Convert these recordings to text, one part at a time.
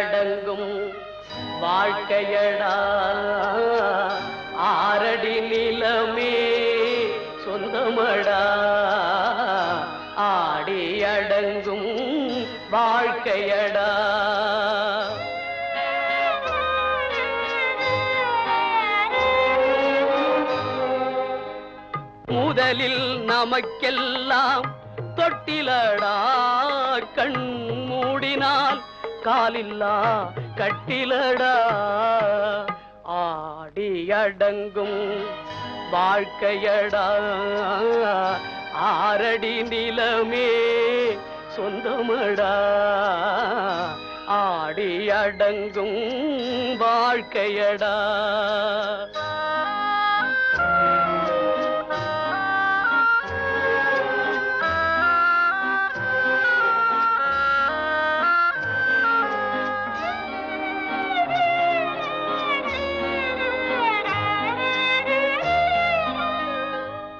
அடங்கும் வாழ்க்கையடா ஆரடி நிலமே சொந்தமடா ஆடி அடங்கும் வாழ்க்கையடா. முதலில் நமக்கெல்லாம் தொட்டிலடா கண் மூடினால் காலில்லா கட்டிலடா ஆடி அடங்கும் வாழ்க்கையடா ஆரடி நிலமே சொந்தமடா ஆடி அடங்கும் வாழ்க்கையடா.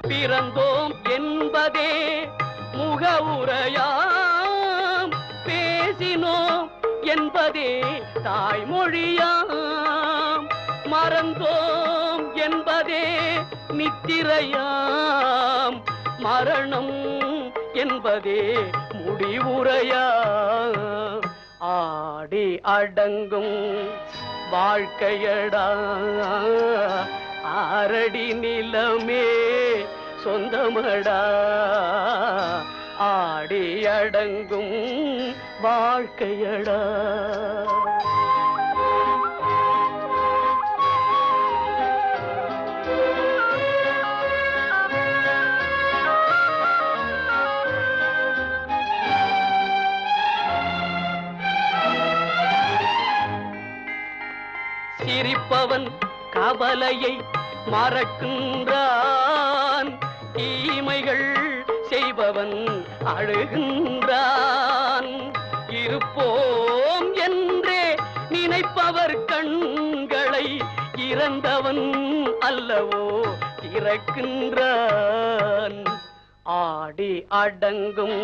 பிறந்தோம் என்பதே முகவுரையாம் பேசினோம் என்பதே தாய்மொழியாம் மறந்தோம் என்பதே நித்திரையாம் மரணம் என்பதே முடிவுரையாம் ஆடி அடங்கும் வாழ்க்கையடா ஆரடி நிலமே சொந்தமடா ஆடி அடங்கும் வாழ்க்கையடா. சிரிப்பவன் கவலையை மறக்கின்றான் தீமைகள் செய்பவன் அழுகின்றான் இருப்போம் என்றே நினைப்பவர் கண்களை இறந்தவன் அல்லவோ திறக்கின்றான் ஆடி அடங்கும்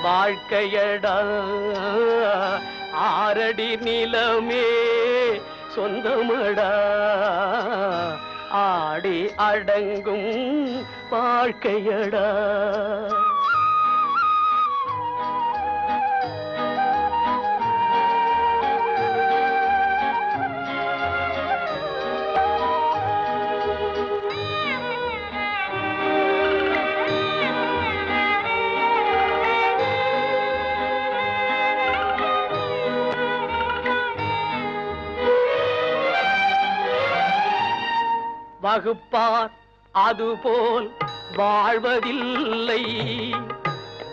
வாழ்க்கையடா ஆரடி நிலமே சொந்தமடா ஆடி அடங்கும் வாழ்க்கையடா. வகுப்பார் அதுபோல் வாழ்வதில்லை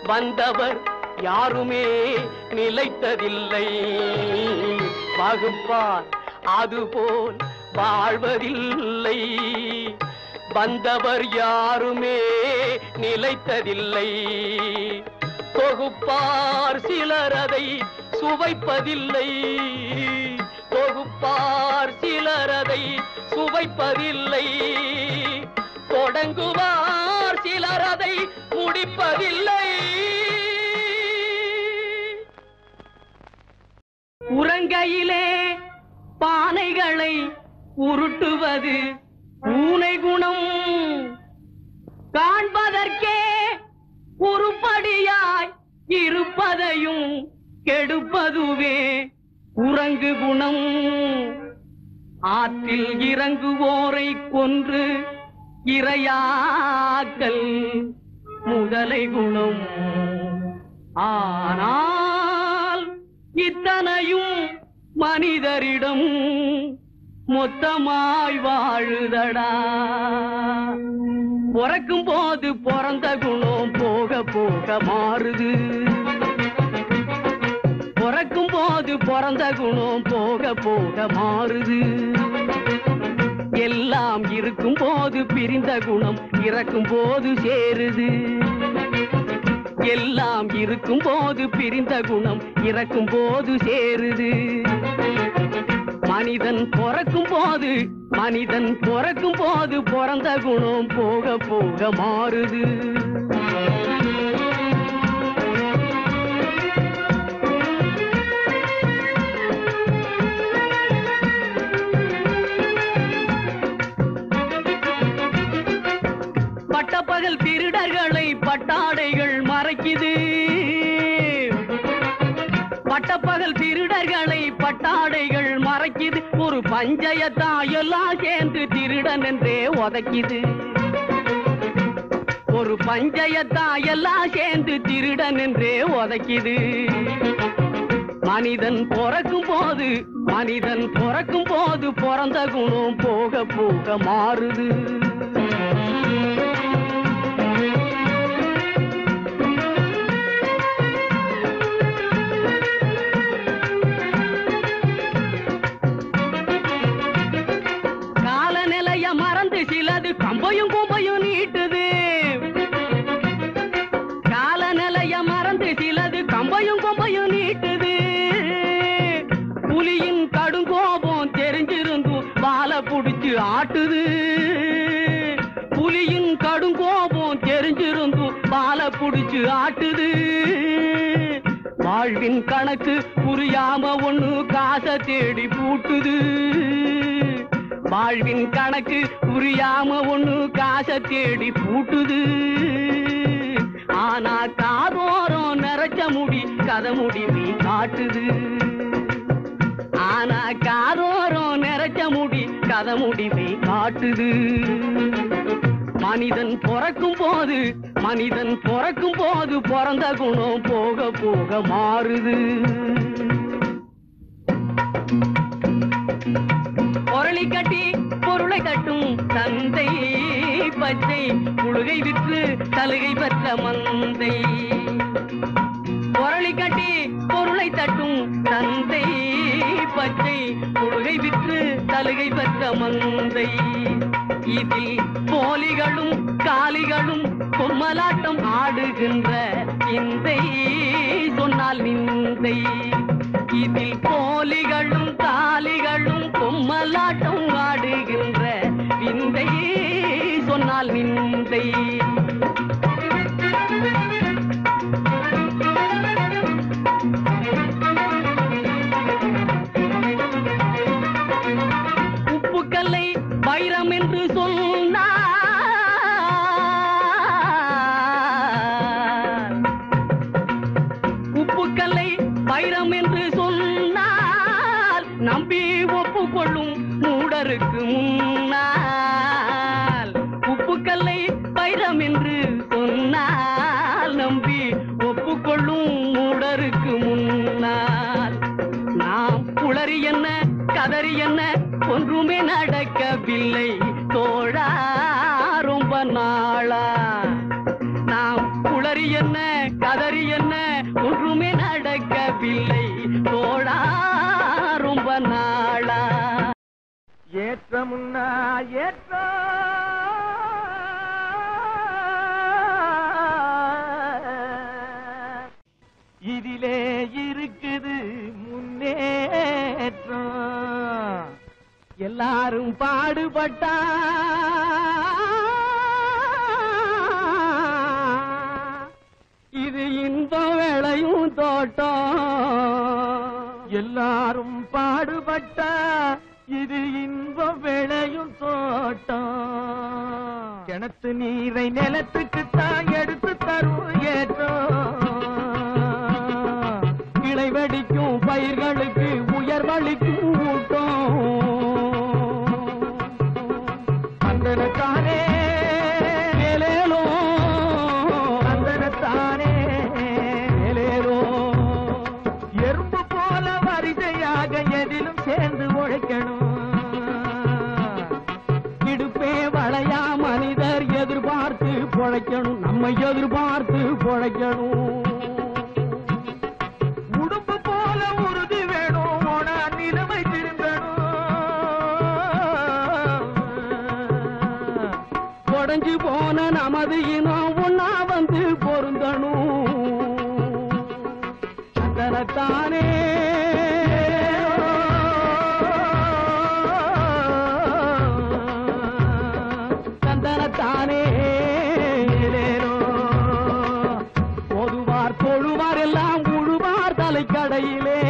வந்தவர் யாருமே நிலைத்ததில்லை வகுப்பார் அதுபோல் வாழ்வதில்லை வந்தவர் யாருமே நிலைத்ததில்லை தொகுப்பார் சிலர் அதை சுவைப்பதில்லை தொகுப்பார் சிலர் அதை சுவைப்பதில்லை தொடங்குவார் சிலர் அதை முடிப்பதில்லை உறங்கையிலே பானைகளை உருட்டுவது பூனை குணம் காண்பதற்கே உருப்படியாய் இருப்பதையும் கெடுப்பதுவே உறங்கு குணம் ஆற்றில் இறங்குவோரை கொன்று இரையாக்கல் முதலை குணம் ஆனால் இத்தனையும் மனிதரிடம் மொத்தமாய் வாழுதடா பிறக்கும் போது பிறந்த குணம் போக போக மாறுது பிறக்கும் போது பிறந்த குணம் போக போக மாறுது எல்லாம் இருக்கும் போது பிரிந்த குணம் இறக்கும் போது சேருது எல்லாம் இருக்கும் போது பிரிந்த குணம் இறக்கும் போது சேருது மனிதன் பிறக்கும் போது பிறந்த குணம் போக போக மாறுது பட்டாடைகள் மறைக்குது. பட்டப்பகல் திருடர்களை பட்டாடைகள் மறைக்குது. ஒரு பஞ்சயத்தா எல்லாம் சேர்ந்து திருடன் என்றே உதைக்குது. ஒரு பஞ்சயத்தா எல்லாம் சேர்ந்து திருடன் என்றே உதைக்குது. மனிதன் பிறக்கும் போது பிறந்த குணம் போக போக மாறுது. காலநிலைய மறந்து சிலது கம்பையும் கும்பையும் நீட்டுது. காலநிலைய மறந்து சிலது கம்பையும் கும்பையும் நீட்டுது. புலியின் கடுங்கோபம் தெரிஞ்சிருந்தும் வாழை புடிச்சு ஆட்டுது. புலியின் கடுங்கோபம் தெரிஞ்சிருந்தும் வாழை புடிச்சு ஆட்டுது. வாழ்வின் கணக்கு புரியாம ஒண்ணு காசை தேடி பூட்டுது. வாழ்வின் கணக்கு புரியாம ஒண்ணு காசை தேடி பூட்டுது. ஆனா காதோரம் நிறைச்ச முடி கதை முடிவி காட்டுது. ஆனா காதோரம் நிறைச்ச முடி கதை முடிவி காட்டுது. மனிதன் பிறக்கும் போது பிறந்த குணம் போக போக மாறுது. பொருளை கட்டி பொருளை கட்டும் தந்தை பச்சை புழுகை விற்று சலுகை பெற்ற மந்தை. பொருளை கட்டி பொருளை தட்டும் தந்தை பச்சை புழுகை விற்று சலுகை பெற்ற மந்தை. இதில் போலிகளும் காலிகளும் பொம்மலாட்டம் ஆடுகின்ற விந்தை சொன்னால் நிந்தை. இதில் போலிகளும் காலிகளும் பொம்மலாட்டம் ஆடுகின்ற விந்தை சொன்னால் நிந்தை. உப்புக்கல்லை வைரம் என்று சொன்னார். உப்புக்கல்லை வைரம் என்று சொன்னால் நம்பி ஒப்புக்கொள்ளும் மூடருக்கு முன்னால். உப்புக்கல்லை வைரம் என்று சொன்னால் நம்பி ஒப்புக்கொள்ளும் மூடருக்கு முன்னால். நாம் புலரி என்ன கதறி என்ன ஒன்றுமே நடக்கவில்லை தோழா ரொம்ப நாளா. நாம் புலரி என்ன கதறி என்ன ஒன்றுமே நடக்கவில்லை தோழா ரொம்ப நாளா. ஏற்றமுன்னா ஏற்ற இதிலே இருக்குது முன்னேற்றம். எல்லாரும் பாடுபட்டா இது இன்பம் விளையும் தோட்டம். எல்லாரும் பாடுபட்டா இது இன்பம் விளையும் தோட்டம். கிணத்து நீரை நிலத்துக்குத்தான் எடுத்து தரும் ஏற்றம். கிளை வெடிக்கும் பயிர்களுக்கு உயர்வளிக்கும் ஊட்டம். அந்தனத்தானே ஏலேலோ அந்தனத்தானே ஏலேலோ. எறும்பு போல வரிசையாக எதிலும் சேர்ந்து உழைக்கணும். இடுப்பே வளையா மனிதர் எதிர்பார்த்து பொழைக்கணும். நம்ம எதிர்பார்த்து பொழைக்கணும். உடுப்பு போல உறுதி வேணும். ஓனா நிலைமை திரும்பணும். உடைஞ்சு போன நமது இனம் ஒன்னா வந்து பொருந்தணும். தனத்தானே தந்தனத்தானே பொதுவார் தொழுவார் எல்லாம் உழுவார் தலைக்கடையிலே.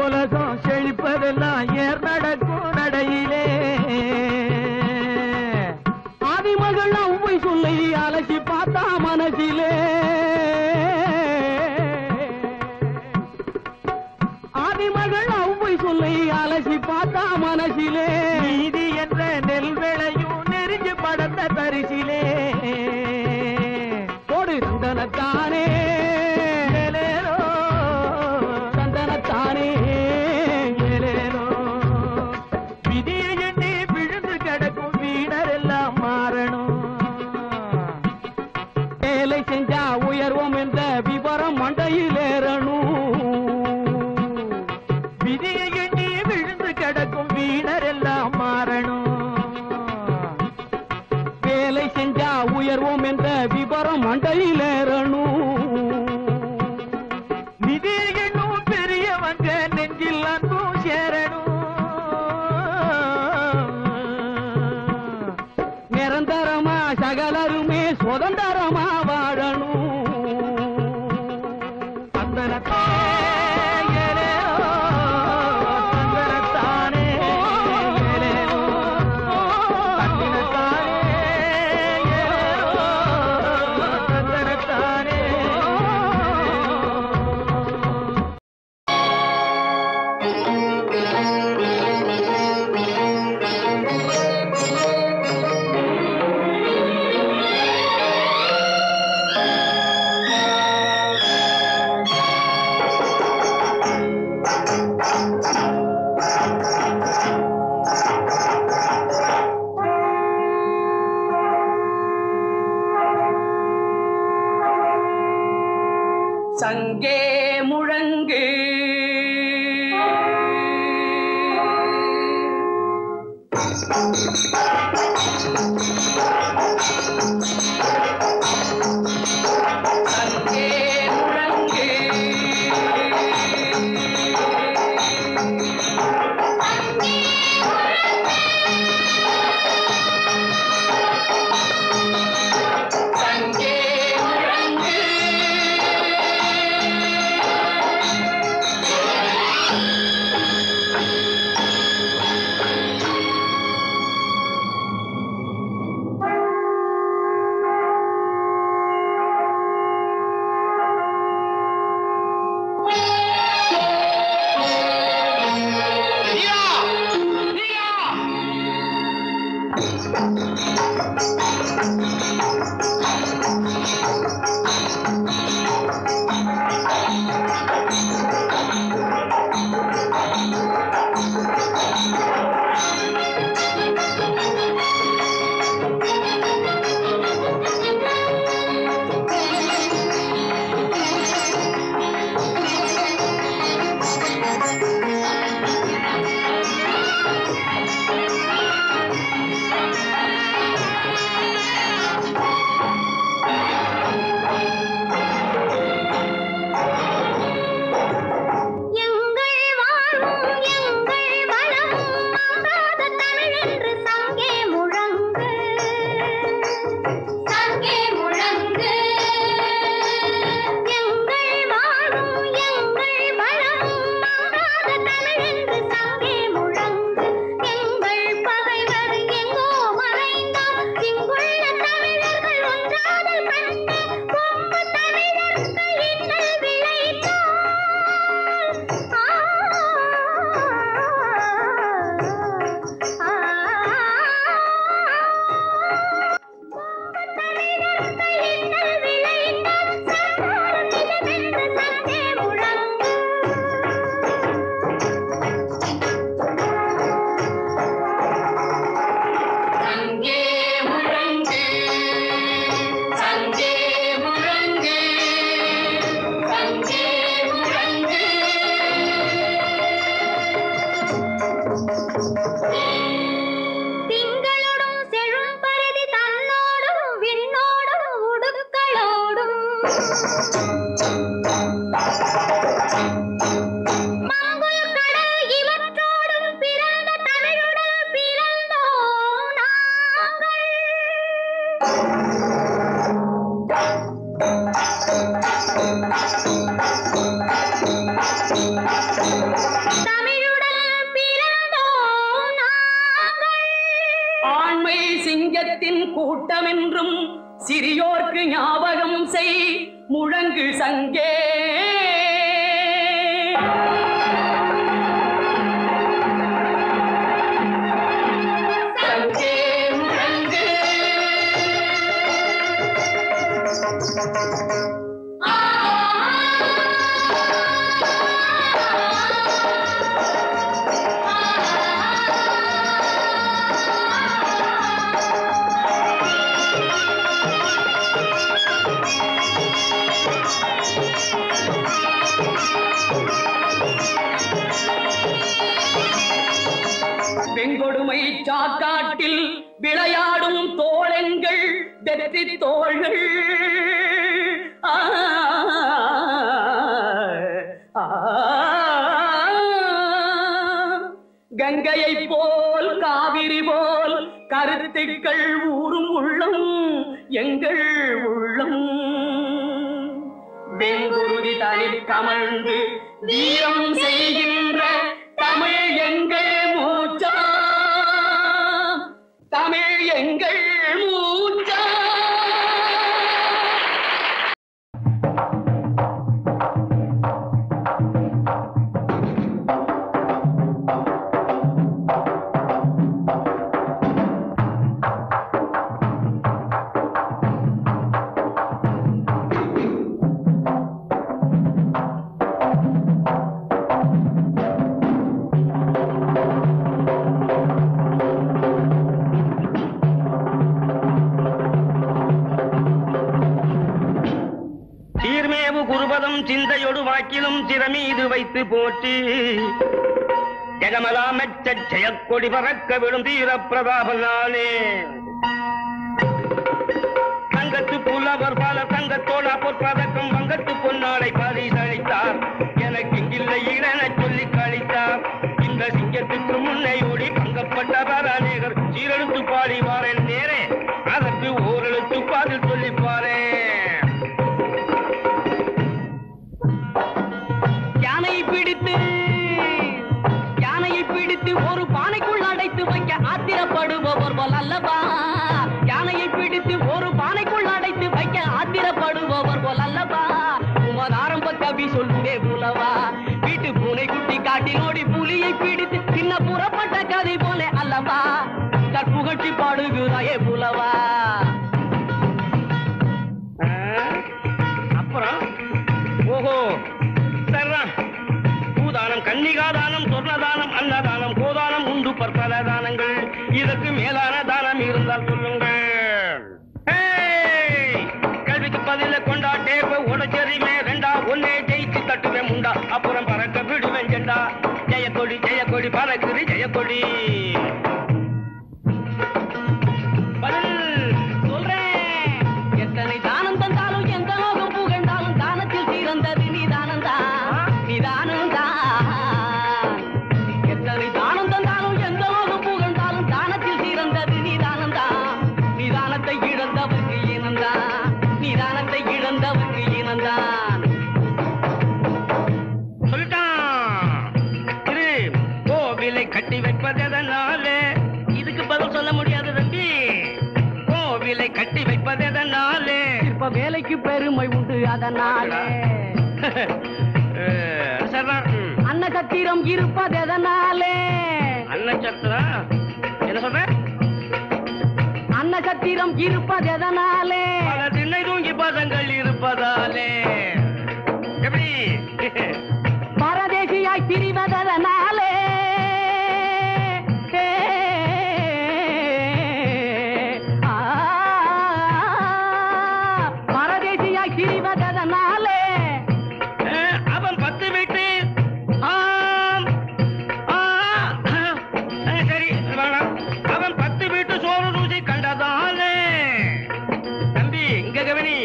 உலகம் செழிப்பதெல்லாம் ஏர் நடக்கும் நடையிலே. ஆதிமகள் ஒவ்வை சொல்லை அலசி பார்த்தா மனசிலே ஆதிமகள் அவ்வை சொல்லை அலசி பார்த்தா மனசிலே நீதி என்ற நெல் விளையும் நெருங்கி படந்த பரிசிலே போடு தந்தனத்தானே தந்தனத்தானே விதியை எண்ணி விழுந்து கிடக்கும் வீணர் எல்லாம் மாறணும் வேலை செஞ்சா உயர்வோம் என்ற விவரம் மண்டையில் ஏறணும் விதியை எண்ணி விழுந்து கிடக்கும் வீணர் எல்லாம் மாறணும் வேலை செஞ்சா உயர்வோம் என்ற விவரம் மண்டையில் ஏறணும் விதியை எண்ணும் பெரியவங்க நெஞ்சில் அன்பும் சேரணும் நிரந்தரமா சகலருமே சுதந்திரமா வாழணும் சங்கே முழங்கு சங்கே முழங்கு சங்கே முழங்கு சிறியோர்க்கு ஞாபகம் செய் முழங்கு சங்கே. வெங்கொடுமை சாக்காட்டில் விளையாடும் தோழங்கள் வெற்றி தோள்கள். கங்கையை போல் காவிரி போல் கருத்துக்கள் ஊரும் உள்ளம் எங்கள் உள்ளம். வெங்குருதி தனில் கமழ்ந்து வீரம் செய்கின்ற தமிழ் எங்கள் மூச்சா, தமிழ் எங்கள் மூச்சா. சிந்தையொடு வாக்கிலும் சிறமீது வைத்து போற்றி ஜெகமலாமச்ச ஜெயக்கொடி பறக்க விடும் தீர பிரதாபனானே. தங்கத்து புலவர் பல தங்கத்தோட பொற்பதக்கம் வங்கத்து பொன்னாடை பரிசளித்தார். எனக்கு இங்கில்லை என சொல்லி கழித்தார். இந்த சிங்கத்துக்கு முன்னை ஓடி பங்கப்பட்டவர் அநேகர் சீரெழுத்து பாடிவாரன் நேரே அதற்கு ஓரெழுத்து பாதில் சொல்லிப்பாரே. யானையை பிடித்து ஒரு பானைக்குள் அடைத்து வைக்க ஆத்திரப்படுபவர் போல் அல்லவா. யானையை பிடித்து ஒரு பானைக்குள் அடைத்து வைக்க ஆத்திரப்படுபவர் போல் அல்லவா. உமது ஆரம்ப கவி சொல்லுவே புலவா. வீட்டு பூனை குட்டி காட்டினோடி புலியை பிடித்து சின்ன புறப்பட்ட கதை போல அல்லவா. கற்புகழ்ச்சி பாடுகிறாயே புலவா. அப்புறம் ஓஹோ பூதானம் கன்னிகாதானம் சொர்ணதானம் அன்னதானம் கோதானம் உண்டு பற்பல தானங்கள். இதற்கு மேலான தானம் இருந்தால் சொல்லுங்கள். கல்விக்கு பதில கொண்டாட்டே உடச்செறிமே ரெண்டா ஒன்னே ஜெயிச்சு தட்டுவேன் முண்டா. அப்புறம் பறக்க விடுவேன் ஜெண்டா. ஜெயக்கொடி ஜெயக்கொடி பறக்குது ஜெயக்கொடி. பதில் சொல்றேன். எத்தனை தானம் தந்தாலும் எந்த லோகம் புகழ்ந்தாலும் தானத்தில் சிறந்தது நீதானந்தா நீதானந்தா. எத்தனை தானம் தந்தாலும் எந்த லோகம் புகழ்ந்தாலும் தானத்தில் சிறந்தது நீதானந்தா. நிதானத்தை இழந்தவர்க்கு இனந்தான், நிதானத்தை இழந்தவர்க்கு இனந்தான். கோவிலை கட்டி வைப்பதனாலே இதுக்கு பதில் சொல்ல முடியாது தம்பி. கோவிலை கட்டி வைப்பதனாலே இப்ப வேலைக்கு பெருமை உண்டு அதனாலே. அன்னசத்திரம் இருப்பதனாலே. அன்னசத்திரம் என்ன சொல்ற? அன்னசத்திரம் இருப்பதனாலே. பல திண்ணை தூங்கி பதங்கள் இருப்பதாலே. எப்படி பரதேசியாய் திரிவதனாலே. பரதேசியாய் திரிவதனாலே. அவன் 10 வீட்டு சரி வேணாம். அவன் 10 வீட்டு சோறு ருசி கண்டதாலே. தம்பி இங்க கவனி.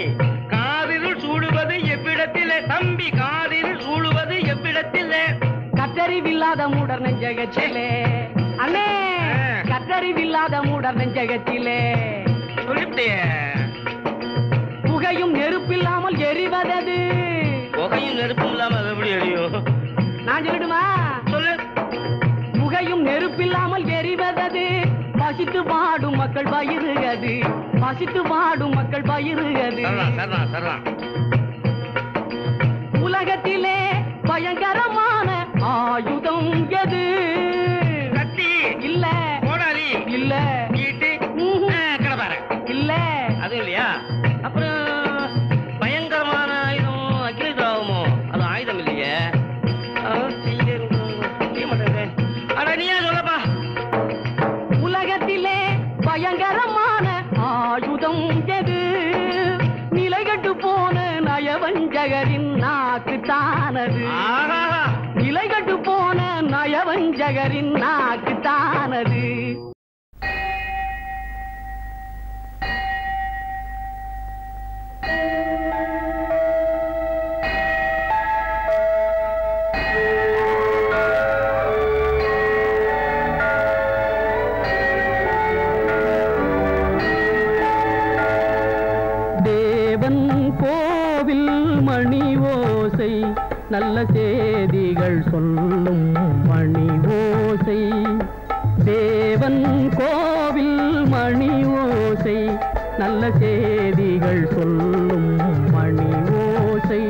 காதில் சூடுவது எவ்விடத்திலே தம்பி, காதில் சூடுவது எவ்விடத்திலே. கற்றறிவில்லாத மூடர் நெஞ்சகத்திலே அண்ணே, கற்றறிவில்லாத மூடர் நெஞ்சகத்திலே. சொல்லிட்டே. புகையும் நெருப்பில்லாமல் எரிவதது. புகையும் நெருப்பும் இல்லாமல் எப்படி எரியும்? நான் சொல்லட்டுமா? சொல்லு. புகையும் நெருப்பில்லாமல் எரிவதது. பசித்து பாடும் மக்கள் வயிறு அது. பசித்து வாடும் மக்கள் பயிறு அது. உலகத்திலே பயங்கரமான ஆயுதம் எது? கத்தி இல்ல கோடாரி இல்ல ஈட்டி கடப்பார இல்ல அது இல்லையா? அப்புறம் பயங்கரமான ஆயுதம் அக்னி திராவமோ? அது ஆயுதம் இல்லையே. அட நீயா சொல்லப்பா. உலகத்திலே பயங்கரமான ஆயுதம் எது? நிலைகட்டு போன நயவஞ்சகரின் நாக்கு தானது. நிலைகட்டு போன நயவஞ்சகரின் நாக்கு தானது. நல்ல செய்திகள் சொல்லும் மணி ஓசை. தேவன் கோவில் மணி ஓசை. நல்ல செய்திகள் சொல்லும் மணி ஓசை.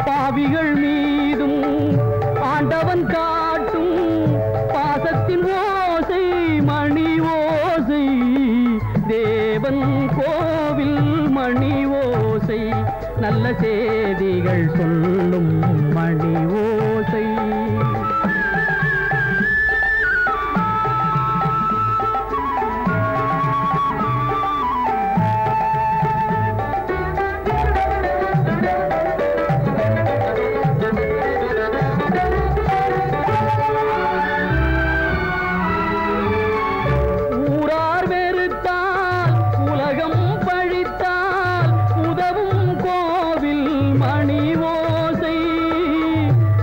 பாவிகள் மீதும் ஆண்டவன் காட்டும் பாசத்தின் ஓசை மணி ஓசை. தேவன் கோவில் மணி ஓசை. நல்ல செய்திகள் சொல்லும் மணி ஓசை. ஊரார் வெறுத்தால் உலகம் பழித்தால் உதவும் கோவில் மணி ஓசை.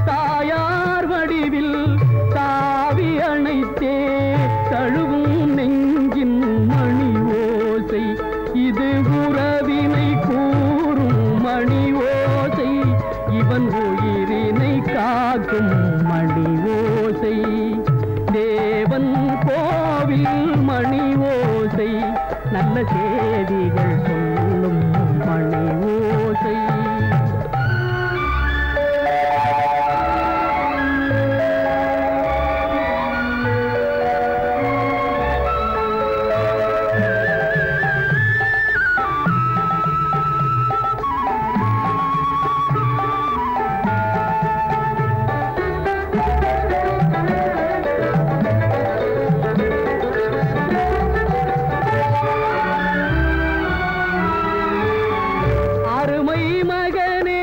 தாயார் வடிவில் தாவி அணைத்தே தழுவும் நெஞ்சின் மணி ஓசை. இது உறவினை கூறும் மணி ஓசை. இவன் உயிரினை காக்கும் மணி ஓசை. தேவன் கோவில் மணி ஓசை. நல்ல செய்திகள் சொல்லும் மணி ஓசை. அருமை மகனே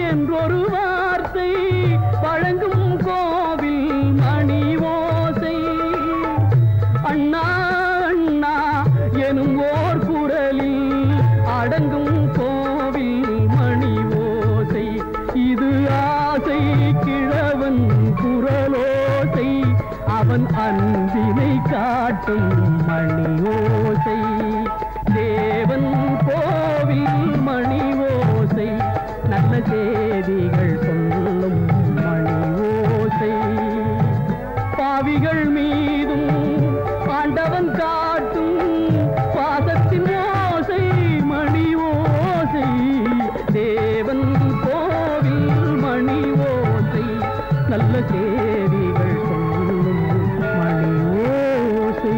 என்றொரு வார்த்தை வழங்கும் கோவில் மணி ஓசை. அண்ணா அண்ணா எனும் ஓர் குரலில் அடங்கும் கோவில் மணி ஓசை. இது ஆசை கிழவன் குரலோசை. அவன் அன்பினை காட்டும் மணி ஓசை. தேவன் கோவில் மணி ஓசை. நல்ல செய்திகள் சொல்லும் மணி ஓசை. பாவிகள் மீதும் ஆண்டவன் காட்டும் பாசத்தின் ஓசை மணி ஓசை. தேவன் கோவில் மணி ஓசை. நல்ல செய்திகள் சொல்லும் மணி ஓசை.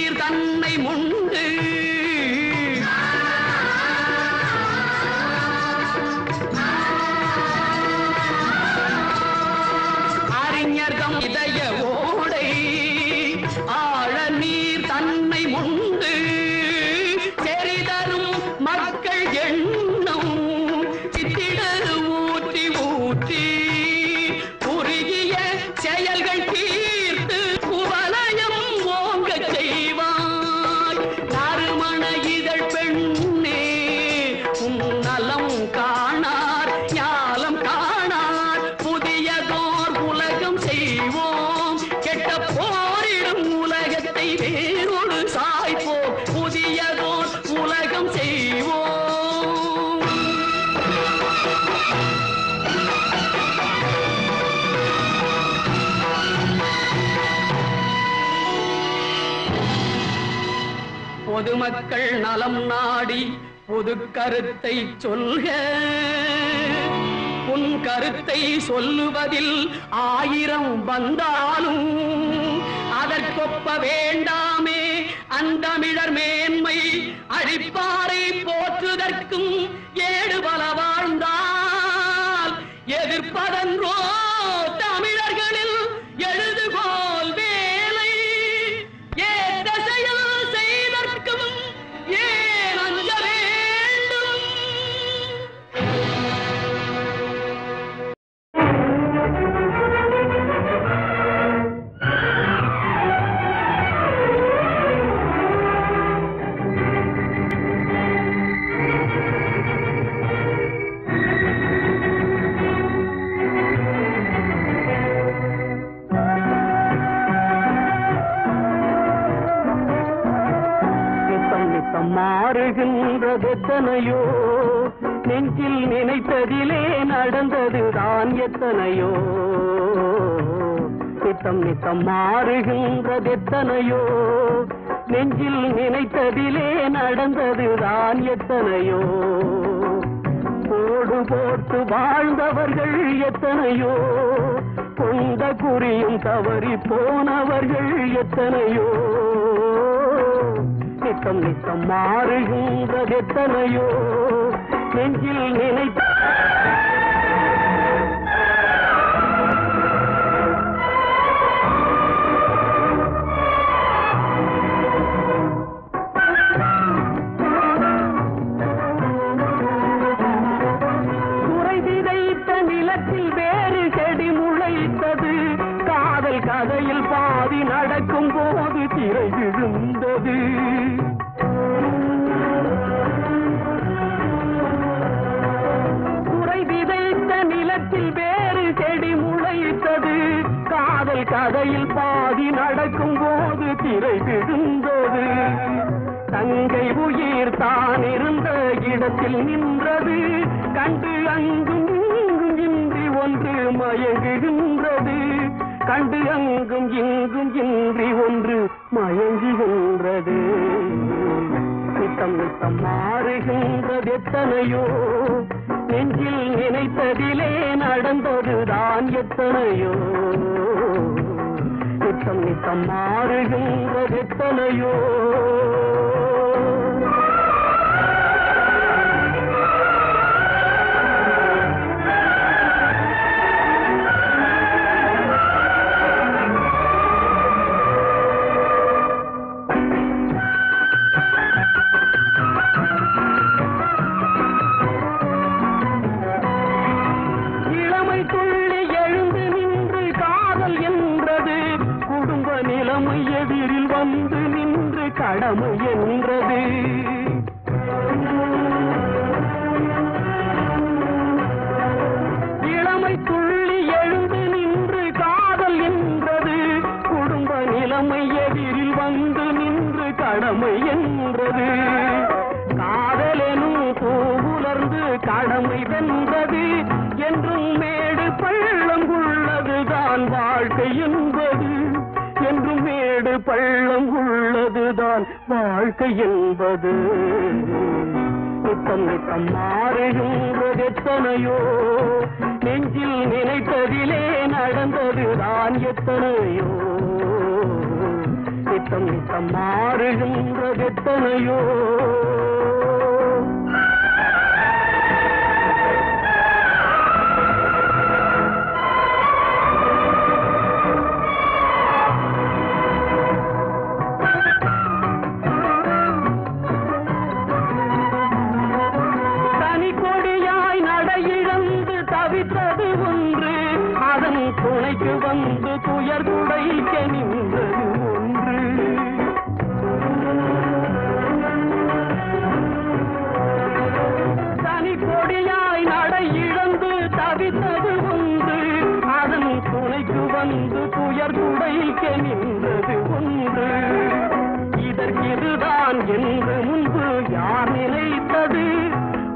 நீர் தன்னை முண்டு அறிஞர்தம் இதய ஓடை ஆழ நீர் தன்னை முண்டு செறிதரும் மக்கள் எண்ணம் சித்திட ஊற்றி ஊற்றி குறுகிய செயல்கள் தீர்த்து குவலயம் ஓங்க செய்வாய் நறுமண இதழ் பெண்ணே நலம் காணார் ஞாலம் காணார் புதியதோர் உலகம் செய்வோம் கெட்ட போரிடும் உலகத்தை வேறொரு சாய்ப்போம் புதியதோர் உலகம் செய்வோம் பொதுமக்கள் நலம் நாடி பொது கருத்தை சொல்க உன் கருத்தை சொல்லுவதில் 1000 வந்தாலும் அதற்கொப்ப வேண்டாமே அந்தமிழர் மேன்மை அழிப்பாரை போற்றுதற்கும் ஏடு பல வாழ்ந்தால் எதிர்ப்பதன்றோ தமிழர்களில் எழுதுகோல் வேலை ஏற்ற செயல் செய்தற்கும் ஏன் அஞ்ச வேண்டும் மாறுகின்றதெத்தனையோ நெஞ்சில் நினைத்ததிலே நடந்ததுதான் எத்தனையோ நித்தம் நித்தம் மாறுகின்றதெத்தனையோ நெஞ்சில் நினைத்ததிலே நடந்ததுதான் எத்தனையோ கோடு போட்டு வாழ்ந்தவர்கள் எத்தனையோ கொண்ட குறியும் தவறி போனவர்கள் எத்தனையோ நித்தம் நித்தம் மாறுகின்றதெத்தனையோ நெஞ்சில் நினைத்த குறை விதைத்த நிலத்தில் வேறு செடி முளைத்தது காதல் கதையில் பாதி நடக்கும் போது திரை விழுந்தது குறை விதைத்த நிலத்தில் வேறு செடி முளைத்தது காதல் கதையில் பாதி நடக்கும் போது திரை விழுந்தது தங்கை உயிர் தான் இருந்த இடத்தில் நின்றது கண்டு அங்கும் இங்கும் இன்றி ஒன்று மயங்குகின்றது கண்டு அங்கும் இங்கும் இன்றி ஒன்று மயங்குகின்றது நித்தம் நித்தம் மாறுகின்றதெத்தனையோ நெஞ்சில் நினைத்ததிலே நடந்ததுதான் எத்தனையோ நித்தம் நித்தம் மாறுகின்றதெத்தனையோ நிலைமை எதிரில் வந்து நின்று கடமை என்றது இளமை துள்ளி எழுந்து நின்று காதல் என்றது குடும்ப நிலைமை எதிரில் வந்து நின்று கடமை என்றது காதலெனும் பூவுலர்ந்து கடமை வென்றது என்றும் மேடு பள்ளம் உள்ளதுதான் வாழ்க்கை என்பது என்றும் மேடு பள்ளம் உள்ளதுதான் வாழ்க்கை என்பது நித்தம் நித்தம் மாறுகின்றதெத்தனையோ நெஞ்சில் நினைத்ததிலே நடந்ததுதான் எத்தனையோ நித்தம் நித்தம் மாறுகின்றதெத்தனையோ துணைக்கு வந்து துயர் துடைக்க நின்றது ஒன்று தனி கொடியாய் நடை இழந்து தவித்தது ஒன்று அதன் துணைக்கு வந்து துயர் துடைக்க நின்றது ஒன்று இதற்கிதுதான் என்று முன்பு யார் நினைத்தது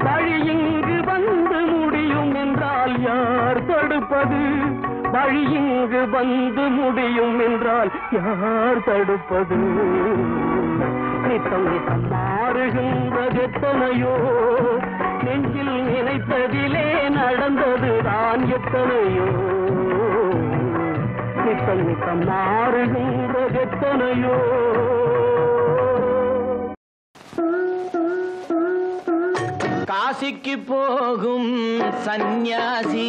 வழி இங்கு வந்து முடியும் என்றால் யார் தடுப்பது வழி இங்கு வந்து முடியும் என்றால் யார் தடுப்பது நித்தம் நித்தம் மாறுகின்றதெத்தனையோ நெஞ்சில் நினைத்ததிலே நடந்ததுதான் எத்தனையோ நித்தம் நித்தம் மாறுகின்றதெத்தனையோ காசிக்கு போகும் சந்நியாசி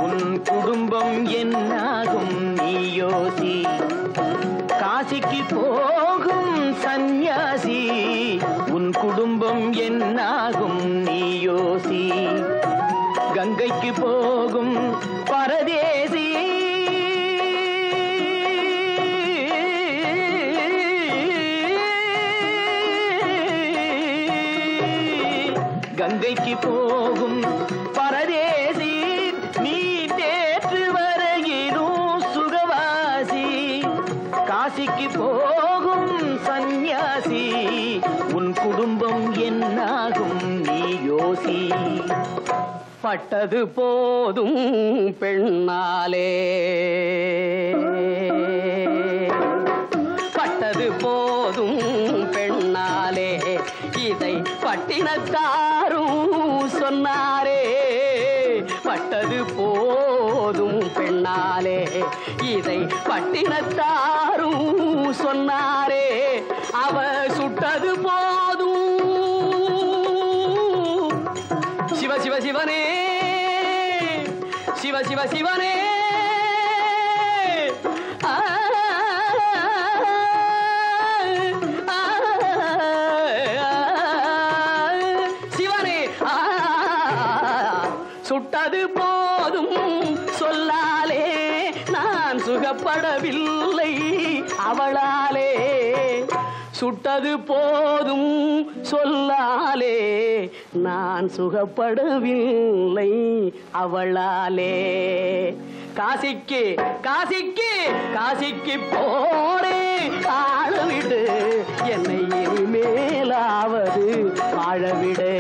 உன் குடும்பம் என்னாகும் நீ யோசி காசிக்கு போகும் சந்நியாசி உன் குடும்பம் என்னாகும் நீ யோசி கங்கைக்கு போகும் பரதேசி கங்கைக்கு போகும் பரதேசி நீ நேற்று வரையிலும் சுகவாசி காசிக்கு போகும் சந்நியாசி உன் குடும்பம் என்னாகும் நீ யோசி பட்டது போதும் பெண்ணாலே பட்டது போதும் பெண்ணாலே இதை பட்டினத்தாரும் சொன்னாரே பட்டது போதும் பெண்ணாலே இதை பட்டினத்தாரும் சொன்னாரே அவ சுட்டது போதும் சிவ சிவ சிவனே சிவ சிவ சிவனே சுட்டது போதும் சொல்லாலே நான் சுகப்படவில்லை அவளாலே சுட்டது போதும் சொல்லாலே நான் சுகப்படவில்லை அவளாலே காசிக்கு காசிக்கு காசிக்கு போரே ஆளவிடு என்னை இனிமேலாவது வாழவிடு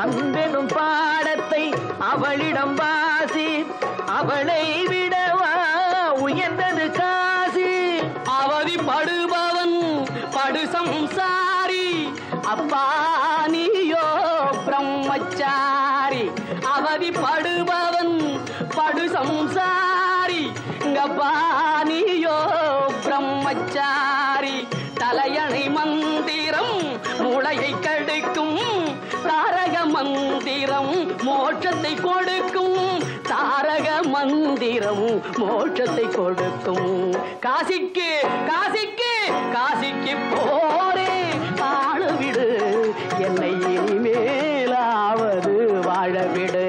அன்பெனும் பாடத்தை அவளிடம் வாசி அவளை விடவா உயர்ந்தது காசி அவதிப்படுபவன் படு சம்சாரி அப்பா நீயோ பிரம்மச்சாரி அவதிப்படுபவன் படு சம்சாரி அப்பா நீயோ பிரம்மச்சாரி தலையணை மந்திரம் மூளையை கடுக்கும் தாரக மந்திரம் மோட்சத்தை கொடுக்கும் தாரக மந்திரம் மோட்சத்தை கொடுக்கும் காசிக்கு காசிக்கு காசிக்கு போரே ஆளவிடு என்னை இனிமேலாவது வாழவிடு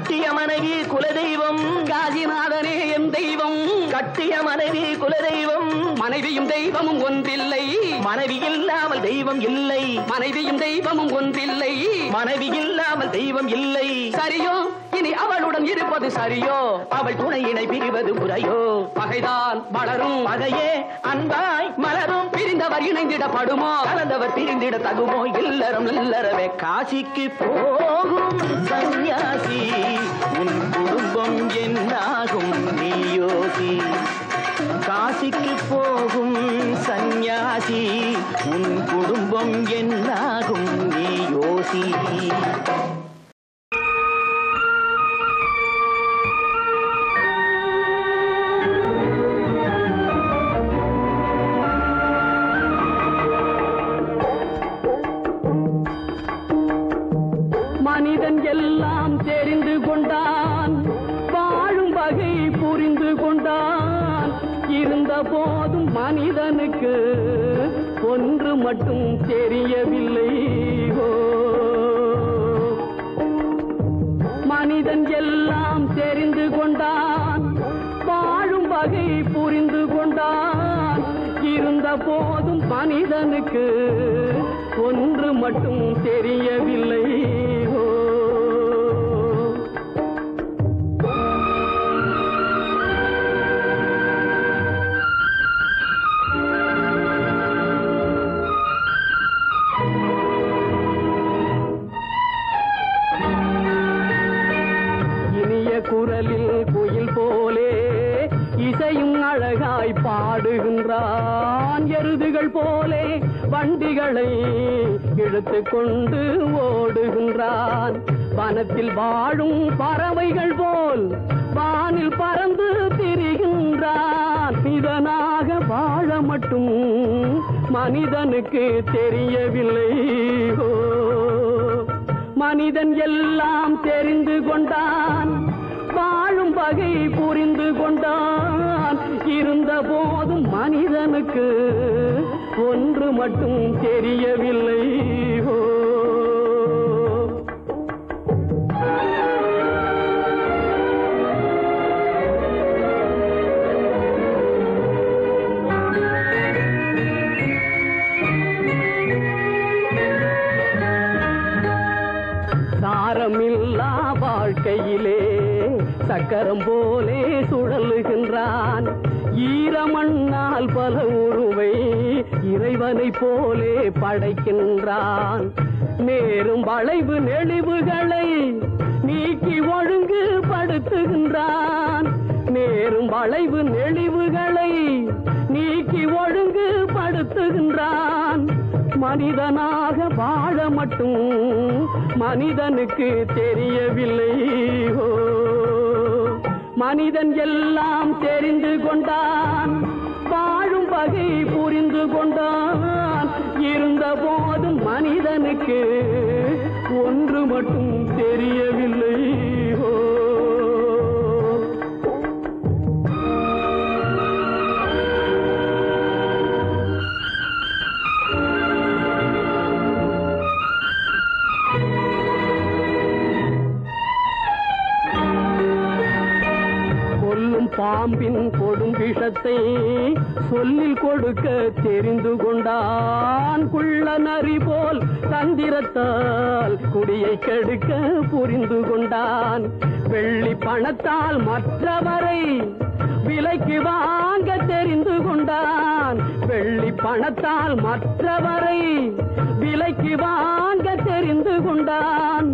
கட்டிய மனைவி குலதெய்வம் காசிநாதனே என் தெய்வம். கட்டிய மனைவி குலதெய்வம் மனைவியும் தெய்வமும் ஒன்றில்லை. மனைவி இல்லாமல் தெய்வம் இல்லை. மனைவியும் தெய்வமும் ஒன்றில்லை. மனைவி இல்லாமல் தெய்வம் இல்லை. சரியோ இனி அவளுடன் இருப்பது சரியோ? அவள் துணையினை பிரிவது முறையோ? பகைதான் வளரும். பகையே அன்பாய் மலரும். பிரிந்தவர் இணைந்திடப்படுமோ? கலந்தவர் பிரிந்திட தகுமோ? இல்லறம் இல்லறவே காசிக்கு போகும் சந்நியாசி, உன் குடும்பம் என்னாகும் நீ யோசி. காசிக்கு போகும் சந்நியாசி, உன் குடும்பம் என்னாகும் நீ யோசி. மனிதன் எல்லாம் தெரிந்து கொண்டான், வாழும் வகை புரிந்து கொண்டான். இருந்த போதும் மனிதனுக்கு ஒன்று மட்டும் தெரியவில்லை. மனிதன் எல்லாம் தெரிந்து கொண்டான், வாழும் வகை புரிந்து கொண்டான். இருந்த போதும் மனிதனுக்கு ஒன்று மட்டும் தெரியவில்லை. குரலில் குயில் போலே இசையும் அழகாய் பாடுகின்றான். எருதுகள் போலே வண்டிகளை இழுத்து கொண்டு ஓடுகின்றான். வனத்தில் வாழும் பறவைகள் போல் வானில் பறந்து திரிகின்றான். இதனாக வாழ மட்டும் மனிதனுக்கு தெரியவில்லை. மனிதன் எல்லாம் தெரிந்து கொண்டான், வாழும் வகை புரிந்து கொண்டான். இருந்த போதும் மனிதனுக்கு ஒன்று மட்டும் தெரியவில்லை. சாரமில்லா வாழ்க்கையிலே சக்கரம் போலே சுழலுகின்றான். ஈரமண்ணால் பல உருவை இறைவனை போலே படைக்கின்றான். நேரும் வளைவு நெளிவுகளை நீக்கி ஒழுங்கு படுத்துகின்றான். நேரும் வளைவு நெளிவுகளை நீக்கி ஒழுங்கு படுத்துகின்றான். மனிதனாக வாழ மட்டும் மனிதனுக்கு தெரியவில்லை. மனிதன் எல்லாம் தெரிந்து கொண்டான், வாழும் வகை புரிந்து கொண்டான். இருந்த போதும் மனிதனுக்கு ஒன்று மட்டும் தெரியவில்லை. பாம்பின் கொடும் விஷத்தை சொல்லில் கொடுக்க தெரிந்து கொண்டான். குள்ள நரி போல் தந்திரத்தால் குடியை கெடுக்க புரிந்து கொண்டான். வெள்ளி பணத்தால் மற்றவரை விலைக்கு வாங்க தெரிந்து கொண்டான். வெள்ளி பணத்தால் மற்றவரை விலைக்கு வாங்க தெரிந்து கொண்டான்.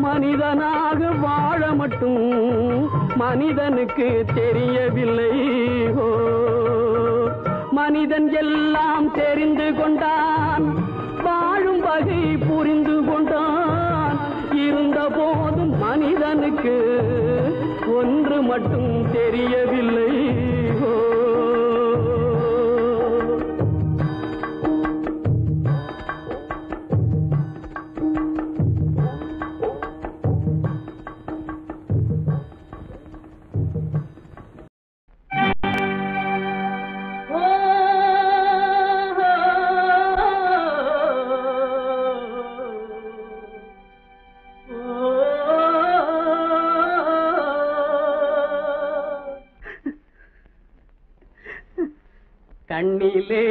மனிதனாக வாழ மட்டும் மனிதனுக்கு தெரியவில்லை. மனிதன் எல்லாம் தெரிந்து கொண்டான், வாழும் வகை புரிந்து கொண்டான். இருந்த போதும் மனிதனுக்கு ஒன்று மட்டும் தெரியவில்லை. கண்ணிலே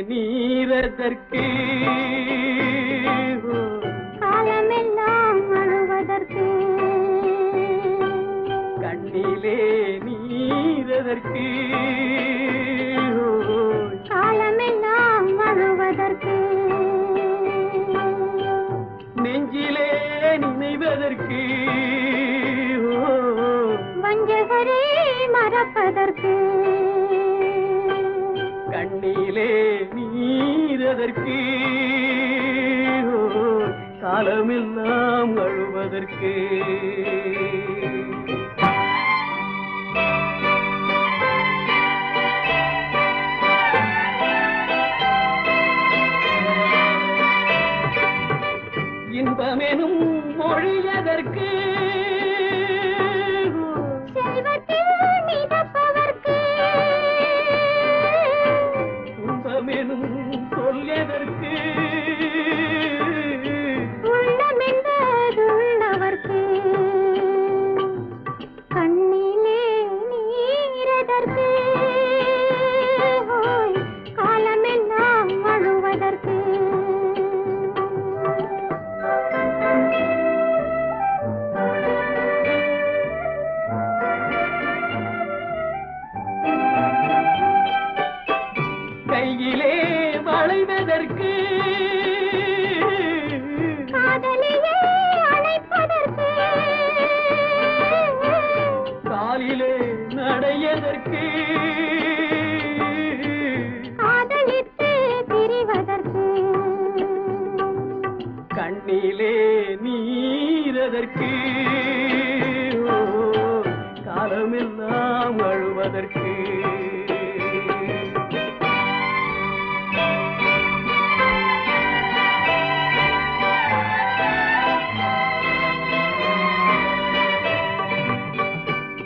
நீரதற்கு காலமெல்லாம் அழுவதற்கு கண்ணிலே நீரதற்கு காலமெல்லாம் அழுவதற்கு நெஞ்சிலே நினைவதற்கு வஞ்சகரே மறப்பதற்கு கண்ணிலே நீரதற்கு காலமெல்லாம் அழுவதற்கு இன்பமெனும் மொழியதற்கு செல்வத்தில் மிதப்பதற்கு துன்பமெனும் சொல்லியதற்கு உள்ளமென்பதுள்ளவர்க்கு கண்ணிலே நீரதற்கு காலமெல்லாம் அழுவதற்கு கையிலே வளைவதற்கு காதலியே அழைப்பதற்கு காலிலே நடையதற்கு காதலித்து திரிவதற்கு கண்ணிலே நீரதற்கு காலமெல்லாம் அழுவதற்கு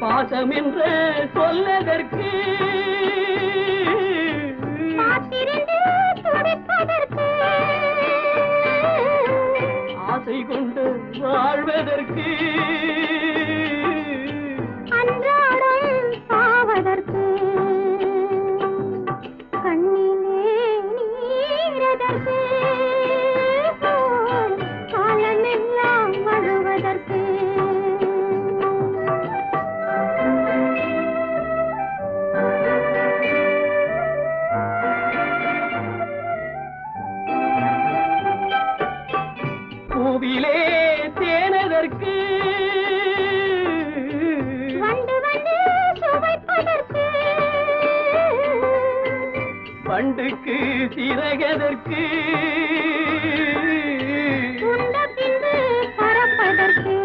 பாசம் என்ற சொல்லதற்கு காத்திருந்து துடிப்பதற்கு ஆசை கொண்டு வாழ்வதற்கு அன்றாடம் சாவதற்கு கண்ணிலே நீரதற்கு காலமெல்லாம் அழுவதற்கு பூவிலே தேனதற்கு வந்து வந்து சுவைப்பதற்கு பண்டுக்கு சிறகதற்கு உண்ட பின்பு பறப்பதற்கு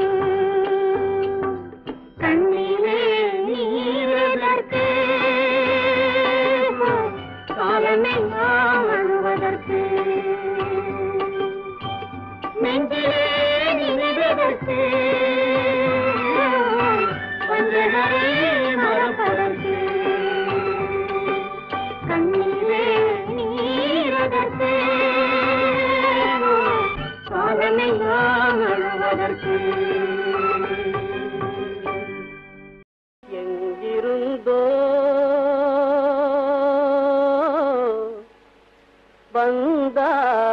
கண்ணிலே நீரதற்கு காலமெல்லாம் அழுவதற்கு நெஞ்சிலே நினைவதற்கு வஞ்சகரை மறப்பதற்கு கண்ணிலே நீரதற்கு காலமெல்லாம் அழுவதற்கு எங்கிருந்தோ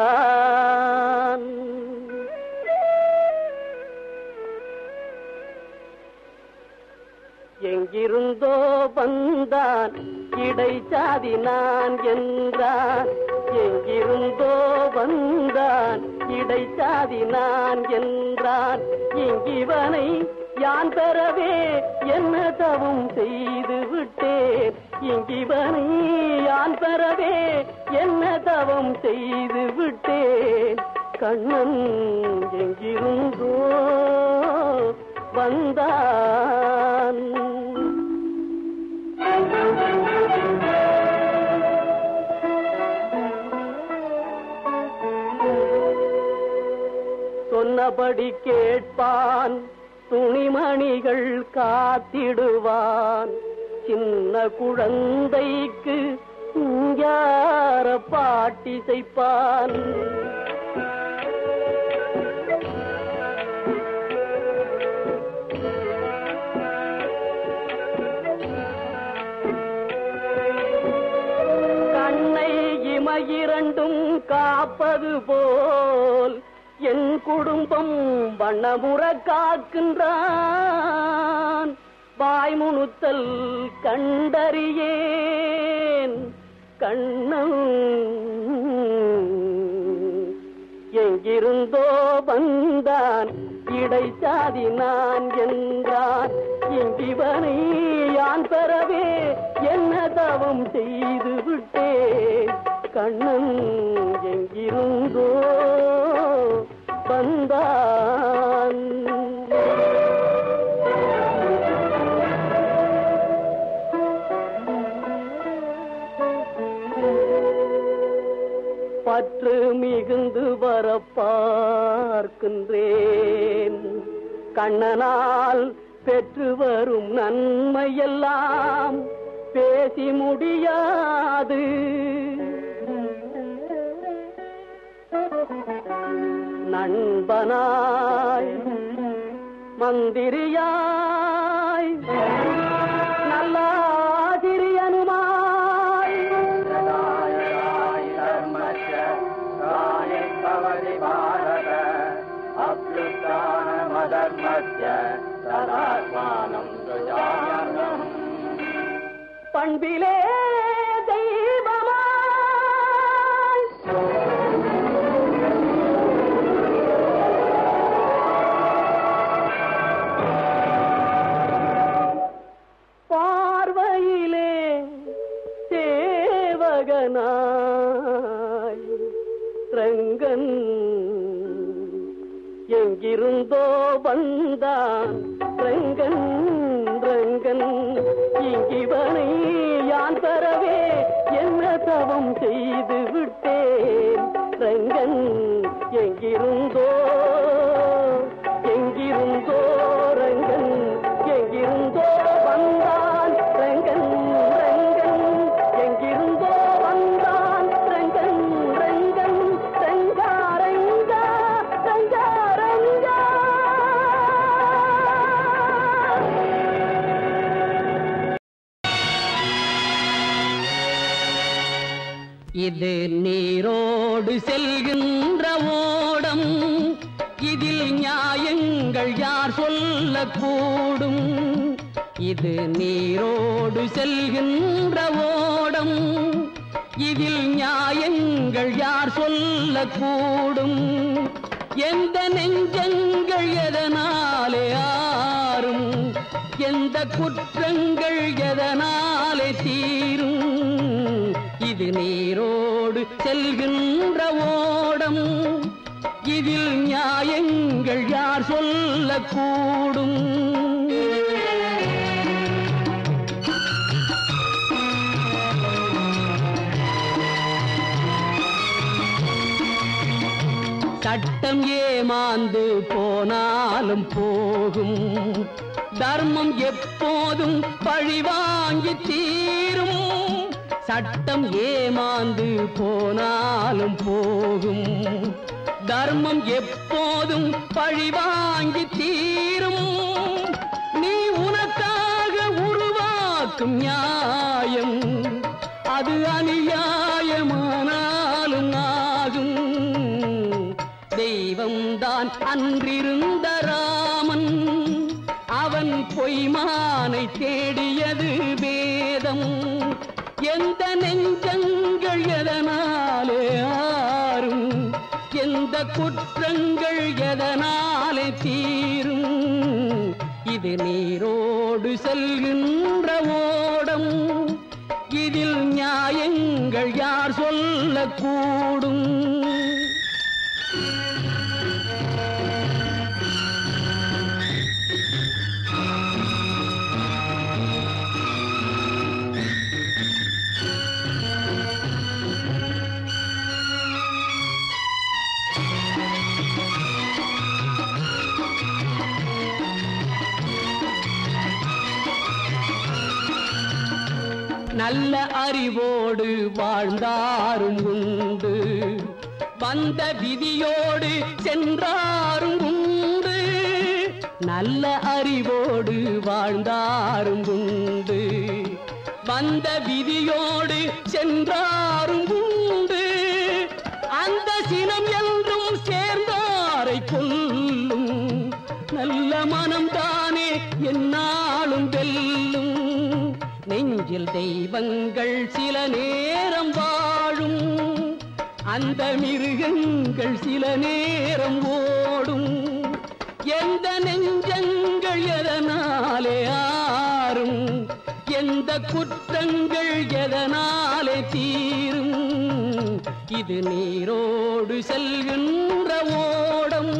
வந்தான் எங்கிருந்தோ வந்தான் இடைச்சாதி நான் என்றான் எங்கிருந்தோ வந்தான் இடைச்சாதி நான் என்றான் இங்கிவனை யான் பெறவே என்ன தவம் செய்து விட்டேன் இங்கிவனை யான் பெறவே என்ன தவம் செய்து விட்டேன் கண்ணன் எங்கிருந்தோ வந்தான் சொன்னபடி கேட்பான் துணிமணிகள் காத்திடுவான் சின்ன குழந்தைக்கு யார பாட்டிசைப்பான் இரண்டும் காப்பது போல் என் குடும்பம் வண்ணமுற காக்கின்றான். வாய்முணுத்தல் கண்டறியேன் கண்ணன் எங்கிருந்தோ வந்தான் இடைச்சாதி நான் என்றான். இங்கிவனை யான் பெறவே என்ன தவம் செய்து விட்டேன். கண்ணன் எங்கிருந்தோ வந்தான். பற்று மிகுந்து வர பார்க்கின்றேன். கண்ணனால் பெற்று வரும் நன்மையெல்லாம் பேசி முடியாது. நண்பனாய் மந்திரியாய் நல்லாதிரியனுமாய் பண்பிலே தெய்வமாய் பார்வையிலே சேவகனாய் ரங்கன் எங்கிருந்தோ வந்தான். ரங்கன் ரங்கன் இங்கிவனை யான் பெறவே என்ன தவம் செய்து விட்டேன். ரங்கன் எங்கிருந்தோ எங்கிருந்தோ ரங்கன் எங்கிருந்தோ வந்தான். ரங்கன் ரங்கன் எங்கிருந்தோ வந்தான். ரங்கன் ரங்கன் ரங்கா ரங்கா ரங்கா ரங்கா. இது நீரோடு செல்கின்ற ஓடம். இதில் நியாயங்கள் யார் சொல்லக்கூடும். இது நீரோடு செல்கின்ற ஓடம். இதில் நியாயங்கள் யார் சொல்லக்கூடும். எந்த நெஞ்சங்கள் எதனாலே ஆறும். எந்த குற்றங்கள் எதனாலே தீரும். இது நீரோடு செல்கின்ற ஓடம். இதில் நியாயங்கள் யார் சொல்லக்கூடும். சட்டம் ஏமாந்து போனாலும் போகும். தர்மம் எப்போதும் பழிவாங்கி தீரும். சட்டம் ஏமாந்து போனாலும் போகும். தர்மம் எப்போதும் பழிவாங்கி தீரும். நீ உனக்காக உருவாக்கும் நியாயம் அது அநியாயமானாலும் ஆகும். தெய்வம்தான் அன்றிருந்த ராமன். அவன் பொய்மானை தேடியது வேதம். எந்த நெஞ்சங்கள் எதனாலே ஆறும். எந்த குற்றங்கள் எதனாலே தீரும். இது நீரோடு செல்கின்ற ஓடம். இதில் நியாயங்கள் யார் சொல்லக்கூடும். நல்ல அறிவோடு வாழ்ந்தாரும் உண்டு. வந்த விதியோடு சென்றாரும் உண்டு. நல்ல அறிவோடு வாழ்ந்தாரும் உண்டு. வந்த விதியோடு சென்றாரும் உண்டு. நெஞ்சில் தெய்வங்கள் சில நேரம் வாழும், அந்த மிருகங்கள் சில நேரம் ஓடும். எந்த நெஞ்சங்கள் எதனாலே ஆறும், எந்த குற்றங்கள் எதனாலே தீரும். இது நீரோடு செல்கின்ற ஓடம்,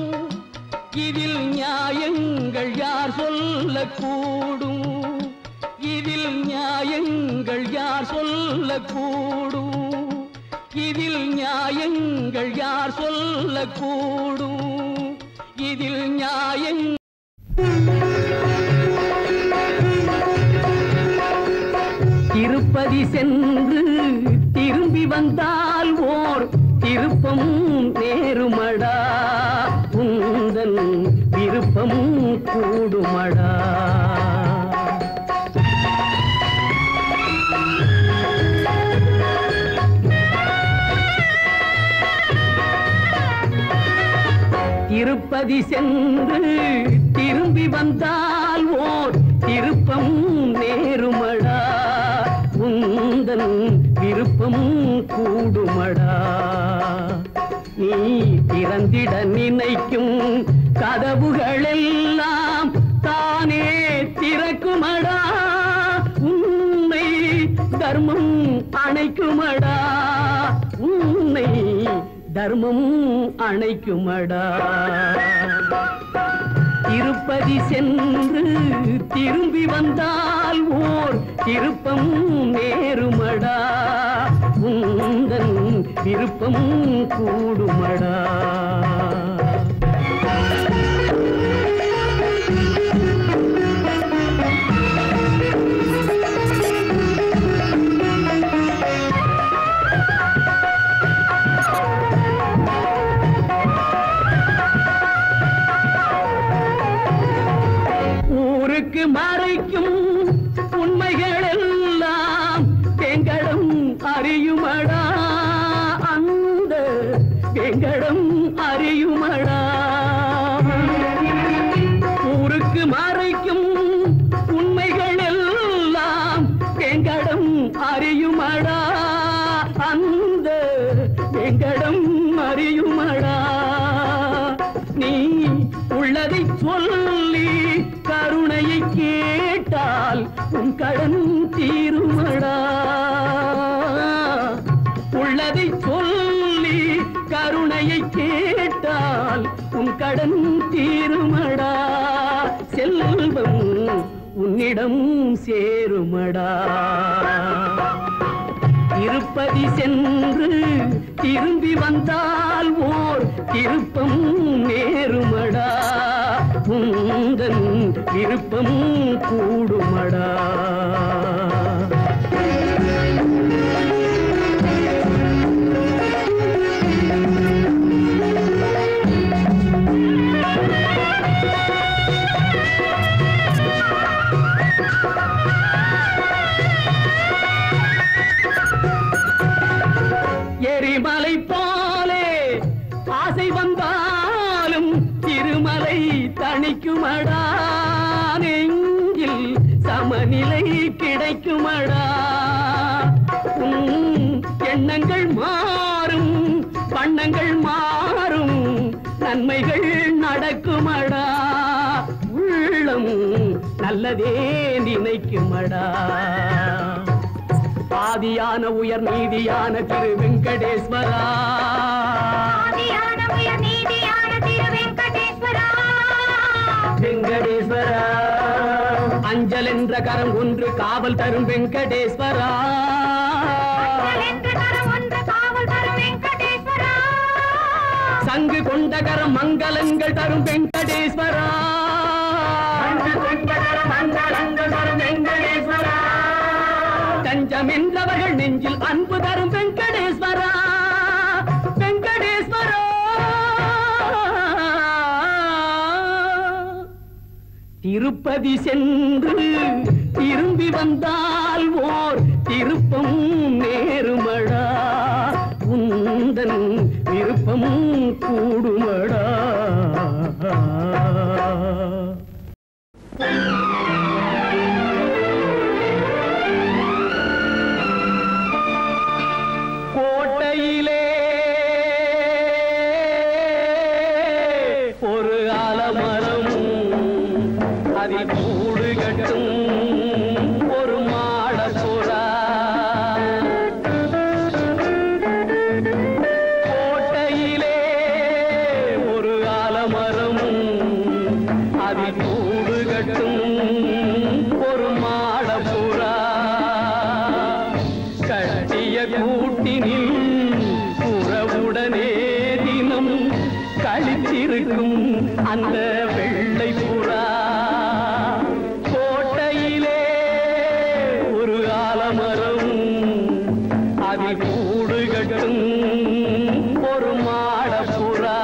இதில் நியாயங்கள் யார் சொல்லக்கூடும், இதில் நியாயங்கள் யார் சொல்லக்கூடும், இதில் நியாயங்கள் யார் சொல்லக்கூடும், இதில் நியாயங்கள். திருப்பதி சென்று திரும்பி வந்தால் ஓர் திருப்பம் நேருமடா, உந்தன் விருப்பம் கூடுமடா. திருப்பதி சென்று திரும்பி வந்தால் ஓர் திருப்பம் நேருமடா, உந்தன் விருப்பம் கூடுமடா. நீ திறந்திட நினைக்கும் கதவுகளெல்லாம் தானே திறக்குமடா, உன்னை தர்மம் அணைக்குமடா, உன்னை தர்மம் அணைக்குமடா. திருப்பதி சென்று திரும்பி வந்தால் ஓர் திருப்பம் நேருமடா, உந்தன் விருப்பம் கூடுமடா. ஊருக்கு மறைக்கும் உண்மைகள் எல்லாம் வெங்கடம் அறியுமடா, அந்த வெங்கடம் அறியுமடா. ஊருக்கு மறைக்கும் உண்மைகள் எல்லாம் வெங்கடம் அறியுமடா, அந்த வெங்கடம் அறியுமடா. நீ உள்ளதை சொல்லி கருணையை கேட்டால் உன் கடன் தீருமடா, உள்ளதை சொல்லி கருணையை கேட்டால் உன் கடன் தீருமடா. செல்வம் உன்னிடம் சேருமடா. திருப்பதி சென்று திரும்பி வந்தால் ஓர் திருப்பம் நேருமடா, உந்தன் விருப்பம் கூடுமடா. எரிமலை போலே ஆசை வந்தாலும் திருமலை தணிக்குமடா, நெஞ்சில் சமநிலை கிடைக்குமடா. எண்ணங்கள் மாறும் வண்ணங்கள் மாறும் நன்மைகள் நடக்குமடா, உள்ளம் நல்லதே நினைக்குமடா. ஆதியான உயர் நீதியான திரு வெங்கடேஸ்வரா, ஆதியான உயர் நீதியான திரு வெங்கடேஸ்வரா, வெங்கடேஸ்வரா. அஞ்சல் என்ற கரம் ஒன்று காவல் தரும் வெங்கடேஸ்வரா, அஞ்சல் என்ற கரம் ஒன்று காவல் தரும் வெங்கடேஸ்வரா. சங்கு கொண்ட கரம் மங்களங்கள் தரும் வெங்கடேஸ்வரா, சங்கு கொண்ட கரம் மங்களங்கள் தரும் வெங்கடேஸ்வரா. தஞ்சம் என்றவர்கள் நெஞ்சில் அன்பு தரும் வெங்கடேஸ்வரா, வெங்கடேஸ்வரா. திருப்பதி சென்று திரும்பி வந்தால் ஓர் திருப்பம் நேருமடா, உந்தன் விருப்பம் கூடுமடா. அந்த வெள்ளை புறா கோட்டையிலே ஒரு ஆலமரம் அதில் கூடு கட்டும் ஒரு மாடப்புறா.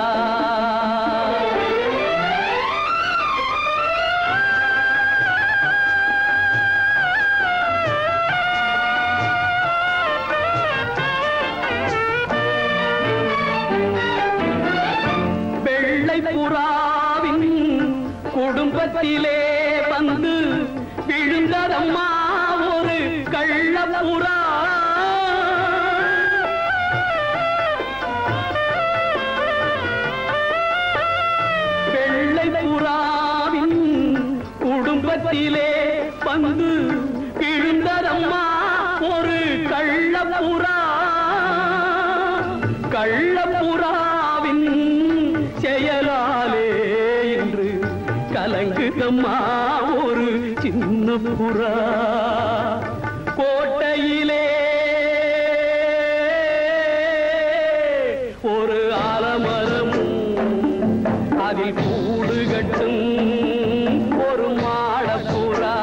புறாவின் குடும்பத்திலே வந்து விழுந்ததம்மா ஒரு கள்ளப்புறா. வெள்ளை புறாவின் குடும்பத்திலே வந்து விழுந்ததம்மா ஒரு கள்ளப்புறா. கள்ளப்புறாவின் செயலாலே என்று கலங்குதம்மா ஒரு சின்ன புறா. கோட்டையிலே ஒரு ஆலமரம் அதில் கூடு கட்டும் ஒரு மாடப்புறா.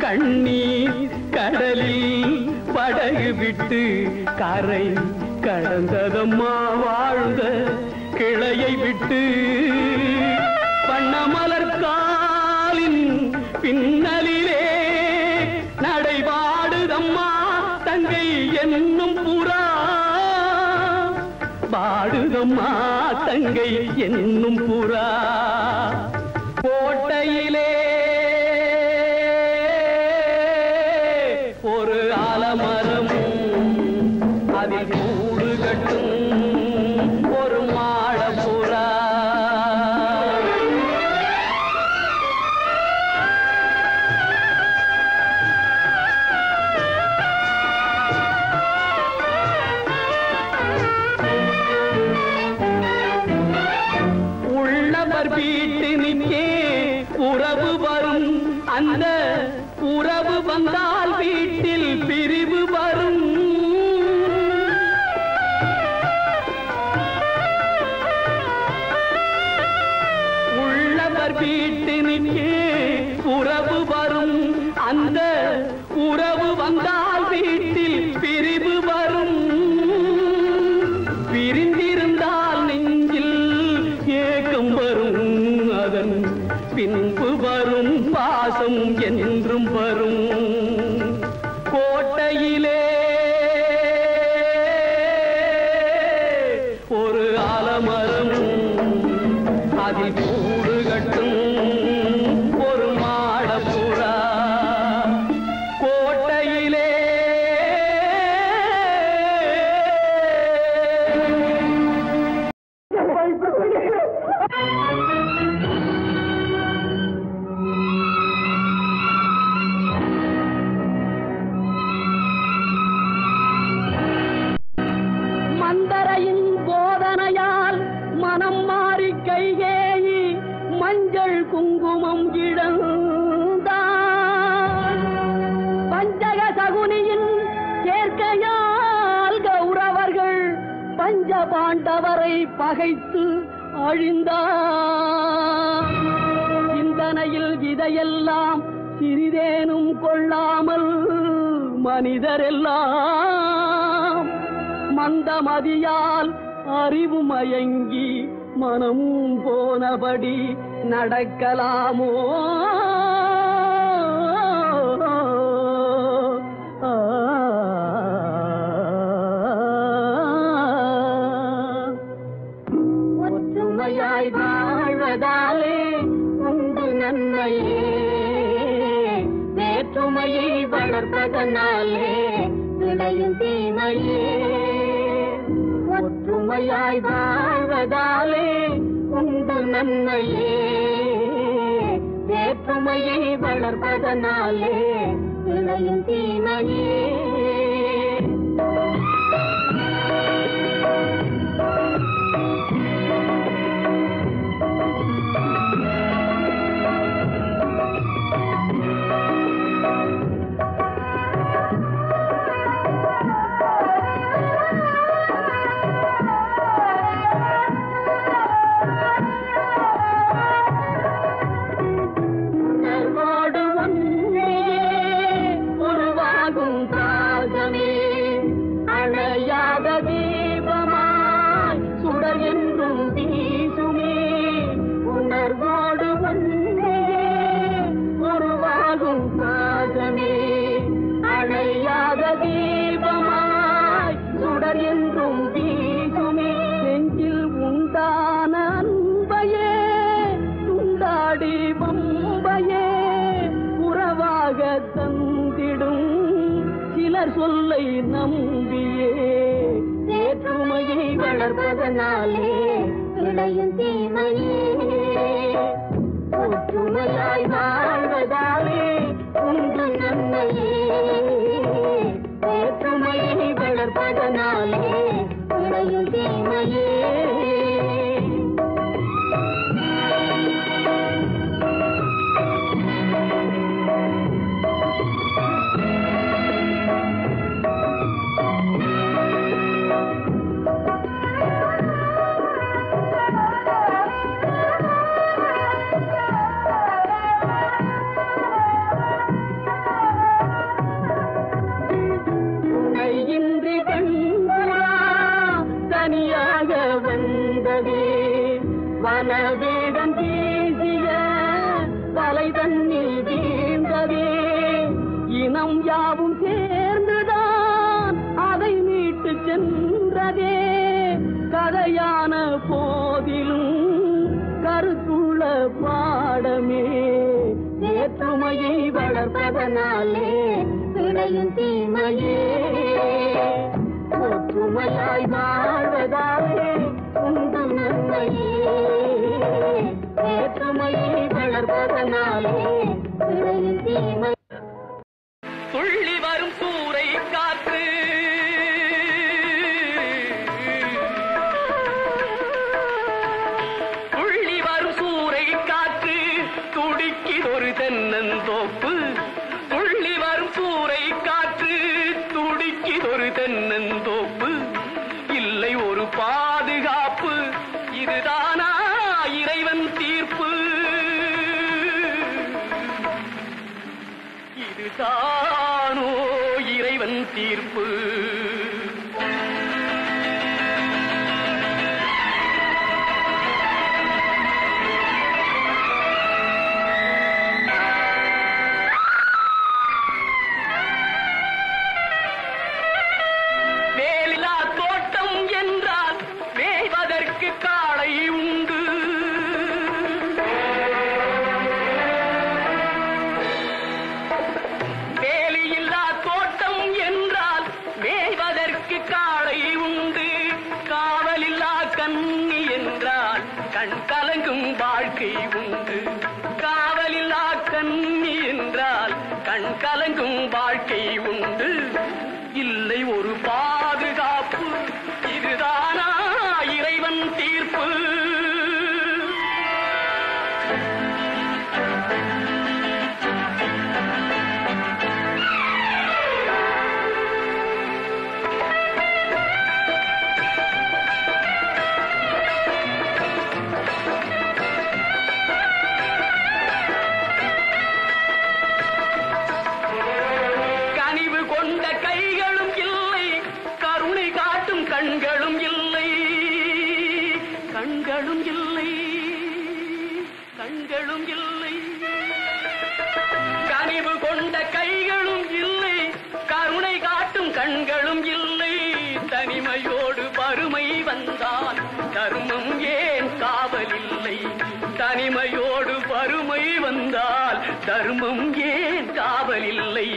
கண்ணீர் கடலில் படகு விட்டு கரை கடந்ததம்மா வாழ்ந்த கிளையை விட்டு. வண்ணமலர் காலின் பின்னலிலே நடைபாடுதம்மா தங்கை என்னும் புறா. பாடுதம்மா தங்கை என்னும் புறா. கோட்டையிலே ஒரு ஆலமரம் அதில் கூடு கட்டும் ஒரு மாடப்புறா. உள்ளவர் வீட்டினிக்கே உறவு வரும். அந்த உறவு வந்தால் வீட்டில் பிரிவு வரும். உள்ளவர் வீட்டினிக்கே உறவு வரும். அந்த உறவு வந்தால் வீட்டில் பிரிவு வரும். பிரிந்திருந்தால் நெஞ்சில் ஏக்கம் வரும். அதன் பின்பு வரும் பாசம் என்றும் வரும். கோட்டையிலே ஒரு ஆலமரம் அதில் கூடு கட்டும் ஒரு மாடப்புறா. கோட்டையிலே மந்தரையின் போதனையால் மனம் மாறி கைகேயி மஞ்சள் குங்குமம் இழந்தார். பஞ்சக சகுனியின் சேர்க்கையால் கௌரவர்கள் பஞ்ச பாண்டவரை பகைத்து அழிந்தார். சிந்தனையில் இதையெல்லாம் சிறிதேனும் கொள்ளாமல் மனிதரெல்லாம் மந்தமதியால் அறிவு மயங்கி மனம் போனபடி நடக்கலாமோ? ஒற்றுமையாய் வாழ்வதாலே உண்டு நன்மையே, வேற்றுமையை வளர்ப்பதனாலே விளையும் தீமையே. ஒற்றுமையாய் வாழ்வதாலே உண்டு நன்மையே, வேற்றுமையை வளர்ப்பதனாலே விளையும் தீமையே. ஒன்றை நம்பியே வேற்றுமையை வளர்ப்பதனாலே விளையும் தீமையே ஒற்றுமையாய் வாழ்வதாலே உண்டு நன்மையே வேற்றுமையை வளர்ப்பதனாலே விளையும் தீமையே வனவேடன் பேசிய தலை தன்னில் வீழ்ந்ததே இனம் யாவும் சேர்ந்துதான் அதை மீட்டு சென்றதே கதையான போதிலும் கருத்துள்ள பாடமே வேற்றுமையை வளர்ப்பதனாலே விளையும் தீமையே ஒற்றுமையாய் வாழ்வதாலே உண்டு நன்மையே வேற்றுமையை வளர்ப்பதனாலே விளையும் தீமை துள்ளி வரும் சூறை காற்று துள்ளி வரும் சூறை காற்று துடிக்கிதொரு தென்னந்தோப்பு துள்ளி வரும் சூறை காற்று துடிக்கிதொரு தென்னந்தோப்பு இல்லை ஒரு பாதுகாப்பு இதுதானா இறைவன் தீர்ப்பு இதுதானோ இறைவன் தீர்ப்பு கலங்கும் வாழ்க்கை உண்டு காவலில்லா கண்ணி என்றால் கண் கலங்கும் வாழ்க்கை உண்டு இல்லை ஒரு பாதுகாப்பு இதுதானா இறைவன் தீர்ப்பு கண்களும் இல்லை கண்களும் இல்லை கண்களும் இல்லை கனிவு கொண்ட கைகளும் இல்லை கருணை காட்டும் கண்களும் இல்லை தனிமையோடு வறுமை வந்தால் தர்மம் ஏன் காவல் இல்லை தனிமையோடு வறுமை வந்தால் தர்மம் ஏன் காவல் இல்லை